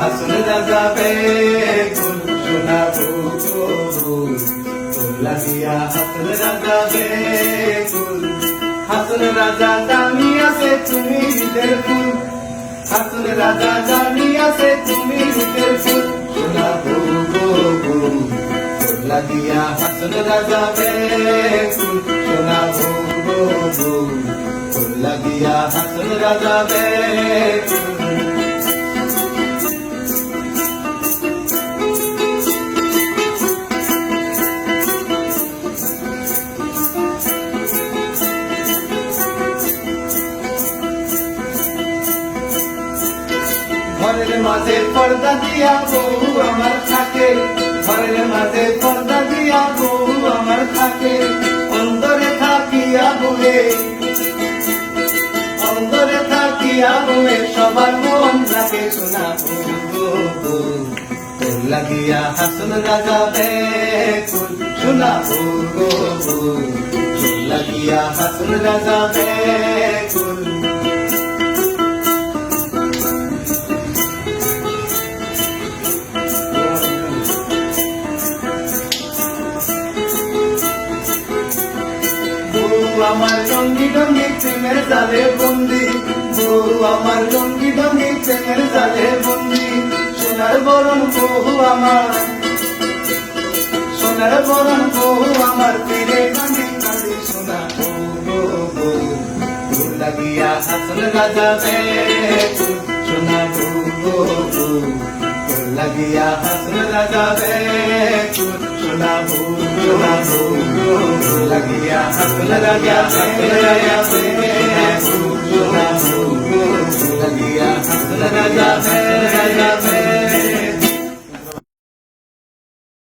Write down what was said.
হাসন রাজা বেকুল শোনাবো ফুল লাগিয়া হাসন রাজা বেকুল হাসন রাজা জানি আছে তুমি হৃদের ফুল হাসন রাজা জানি আছে তুমি হৃদের ফুল শোনাবো ফুল লাগিয়া হাসন রাজা বেকুল শোনাবো ফুল লাগিয়া হাসন রাজা বেকুল ঘরের মাঝে পর্দা দিয়া বউ আমার থাকে ঘরের মাঝে পর্দা দিয়া বউ আমার থাকে অন্তরে থাকিয়া বলে অন্তরে থাকিয়া বলে সবার মন থাকে শোনা তোর লাগিয়া হাসন রাজা বেকুল শোনা তোর লাগিয়া হাসন রাজা বেকুল আমার রঙ্গি রঙ্গি প্রেমের জালে বন্দি বউ আমার রঙ্গি রঙ্গি প্রেমের জালে বন্দি সোনার বরণ বহু আমার সোনার বরণ বহু আমার ফিরে কান্দি কান্দি সোনা বউ লাগিয়া হাসন রাজা বেকুল সোনা বউ লাগিয়া হাসন রাজা বেকুল সোনা বউ লাগিয়া হাসন রাজা বেকুল